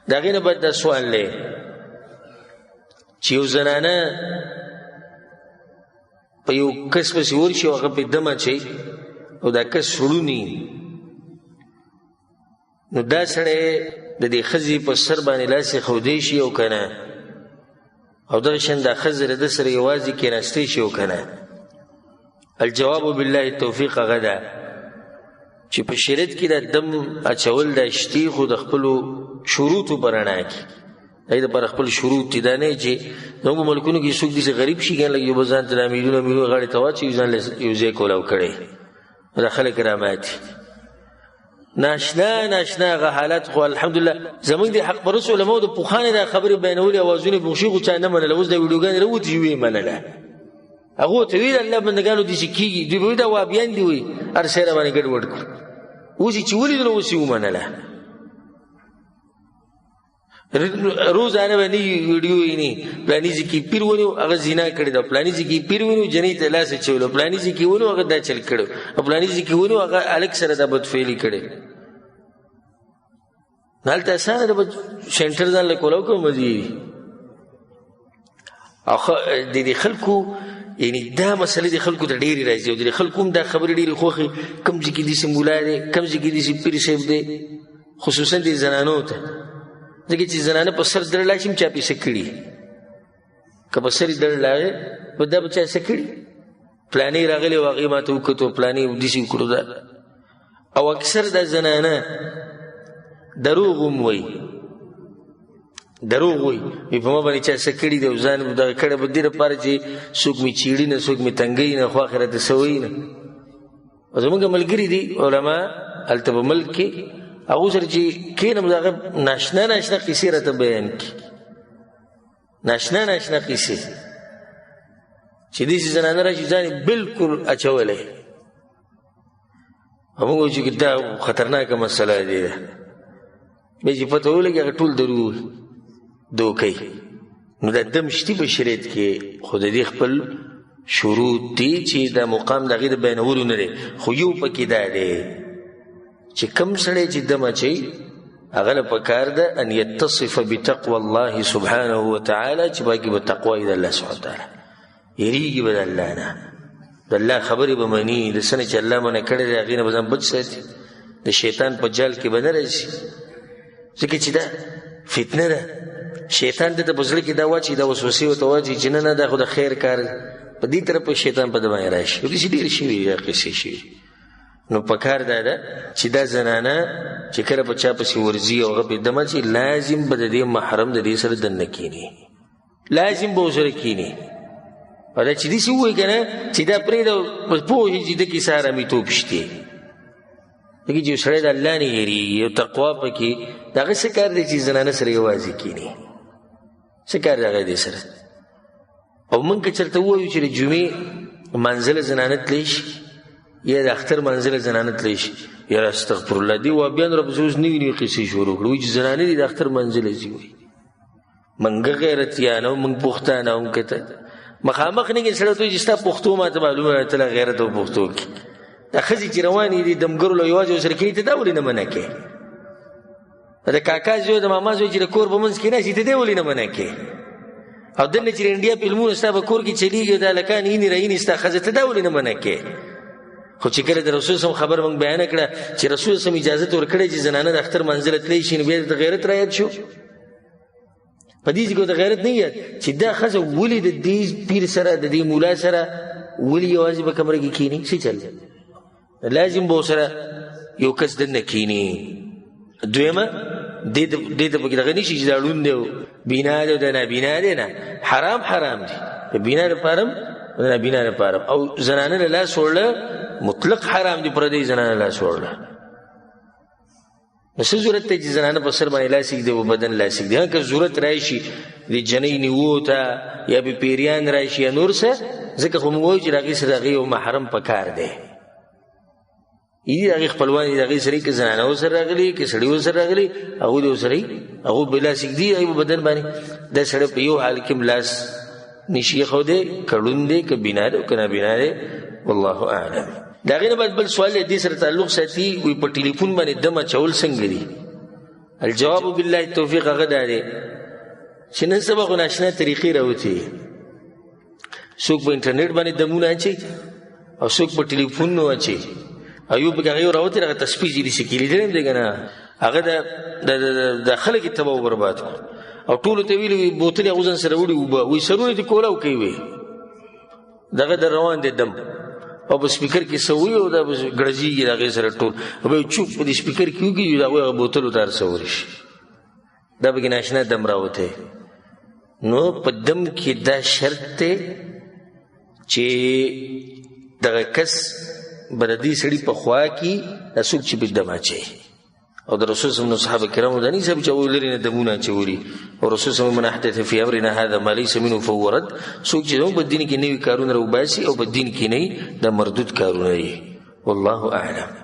د هغې نه بعد دا سوال دی چې یو زنانه په یو کس پسې ورشي او هغه پې دم اچوي او دا کس ړونی نو دا سړی د دې ښځې په سر باندې لاس یې ښودی شي او که نه او دغه شان دا ښځه د ده سره یوازې کېناستی شي او که نه الجواب بالله التوفیق هغه ده چې په شریعت کې دا دم اچول دا شتي خو د خپلو شروطو په رڼا کې دا دپاره خپل شروط دي دا نه چې زموږ په ملکونو کې څوک داسې غریب شي که نه لږ یو به ځان ته دا میلیونه غاړې ته واچوي ځان له یو ځای کولاو کړی دا خلک راماتي ناشنا هغه حالات خو الحمدلله زموږ د حق پرست علماو د پخوانې دا خبرې بیانولې اوازونه بوخشي خو چا نه منله اوس دا ویډیوګانې راوتې چې ویې منله هغو ته ویل الله بندګانو داسې کېږي دوی به وایي دا وابیان دي وایي هر شی راباندې ګډوډ کړو اوس یې چې ولیدل اوس یې ومنله روزانه به نوي ویډیو ویني پلاني ځای کې پیر ونیو هغه زنا کړې ده پلاني ځای کې پیر ونیو جنۍ ته لاس اچولو پلاني ځای کې ونیو هغه دا چل کړو او پلاني ځای کې ونیو هغه هلک سره دا بدفعلي کړې نو هلته اسانه ده به سینټر ځان له کولاو کوم مزي او د دې خلکو یعنی دا مسئله د خلکو ته ډېرې راځي او د خلکو هم دا خبرې ډېرې خوښې کوم ځای کې داسې ملا دی کوم ځای کې داسې پیر صاحب دی خصوصا د زنانو ته ځکه چې زنانه په سر دړلا شي هم چا پیسه کړي که په سر یې دړلاغې په دا به چا څه کړي پلانې راغلی او هغې ما ته وکتو پلانې داسې وکړو دا او اکثر دا زنانه دروغ هم وایي دروغ وایي په ما باندې چا څه کړي دی او ځان دغه کړی به دې دپاره چې څوک مې چیړي نه څوک مې تنګوي نه خو آخر راته څه وایي نه او زمونږ ملګري دي علما هلته په ملک کې هغو سره چې کښېنم د هغه ناشنا قیسې راته بیان کړي ناشنا قیسې چې داسې زنانه راشي ځان یې بلکل اچولی او موږ وایو چې دا خطرناکه مسله دی بیا چې پته ولګي هغه ټول دروغ دوکئ نو دا دم شتي په شریعت کې خو د دې خپل شروط دي چې دا مقام د هغې د بیانولو نه دی خو یو پکې دا دی چې کم سړی چې دم اچوي هغه له پکار ده ان یتصف بتقوى الله سبحانه وتعالى چې باقي به تقوا وي د الله سبحانه وتعالی یریږي به د الله نه د الله خبرې به مني د څه نه چې الله منع کړی دی هغې نه به ځان بچ ساتي د شیطان په جال کې به نه راځي ځکه چې دا فتنه ده شیطان دته په زړه کې دا واچي دا وسوسې ورته واچي چې نه دا خو د خیر کار په دې طرف شیطان په ده باندې راشي داسې ډېرې شوي دا قصې شوي نو پکار دا ده چې دا زنانه چې کله په چا پسې ورځي او هغه پې دم اچي لازم به د دې محرم د دې سره دننه کښېني لازم به ورسره کښېني او دا چې داسې ووایي که نه چې دا پرېږده پوهېږي چې ده کې څه ارامېتوب شتې دغه چې یو سړی د الله نه هېرېږي یو تقوا پکې د هغه څه کار دی چې زنانه سره یوازې کښېني څه کار دی هغه دې سره او موږ که چېرته ووایو چې د جمعې منزله زنانه تللی شي یا د اختر منزله زنانه تللی شي یاره استغفرالله دې وابیانو راپسې اوس نوي نوي قصې شروع کړو وایي چې زنانه دي د اختر منزله ځي وایي موږ غیرتیان او موږ پښتانه هم که ته مخامخ نه کې سړی ته وایي چې ستا پښتو ما ته معلومه ده ته له غیرت او پښتو کې دا ښځې چې روانې دي دمګرو له یوازې ورسره کښېني ته دا ولې نه منع کوې د کاکا زوی د ماما زوی چې د کور په منځ کې ناستي ته دې ولې نه منع کوې او دلته چې د انډیا فلمونه ستا په کور کې چلیږي او دا هلکان اینې راینې ستا ښځه ته دا ولې نه منع کوې خو چې کله د رسول صم خبر موږ بیانه کړه چې رسول صم اجازت ورکړی چې زنانه د اختر منزله تللی شي نو بیا د غیرت رایاد شو په دې کې د غیرت نه یاد چې دا ښځه ولې د دې پیر سره د دې مولا سره ولې یوازې په کمره کې کښېني څه چل لازم به ورسره یو کس دننه کښېني دویمه دې ته پکې دغه نه شي چې دا ړوند دی او بینا دی او دا نابینا دی نه حرام دی د بینا لپاره هم د نابینا لپاره او زنانه له لاس وړله مطلق حرام دی پردی زنانه لاس وړله نو څه ضرورت دی چې زنانه په سر باندې لاس ایږدي او بدن لاس ایږدي که ضرورت راشي د جنۍ نیوو ته یا به پیریان راشي یا نور څه ځکه خو موږ وایو چې د هغې سره د هغې یو محرم پکار دی یدي د هغې خپلوان دي د هغې سره که زنانه ورسره راغلي که سړي ورسره راغلي هغوی د ورسره هغوی به لاس ایږدي هغوی په بدن باندې دا سړی په یو حال کې هم لاس نشي ایښودی که ړوند دی که بینا دی او که نابینا دی والله اعلم د هغې نه بعد بل سوال دې سره تعلق ساتي وایي په ټلیفون باندې دم اچول څنګه دي الجواب بالله التوفیق هغه دا دی چې نن سبا خو ناشنا طریقې راوتې څوک په انټرنیټ باندې دمونه اچي او څوک په ټلیفون نو اچي ایوب هغه یو راوتې هغه تسبیح دې شي لیدل دی کنه هغه د خلک تباہ او برباد او ټول ته ویلي بوتل غوزن سره وړي وي سرونه دي کولاو کوي دغه د روان دي دم او په سپیکر کې سوي او د ګړځي دغه سره ټول به چوپ په سپیکر کې وګي دغه بوتل تر سورش دا به ناشنا دم راوته نو په دم کې دا شرط ته چې دغه کس بردي سړي په خوا کې اسوک چې بدم اچي او د رسول صلی الله علیه وسلم صحابه کرامو دانی سب چې ولري دمونه چوري او رسول صلی الله علیه وسلم من احدث في امرنا هذا ما ليس منه فهو رد څوک چې په دین کې نوي کارونه راوباسي او په دین کې نه د مردود کارونه والله اعلم.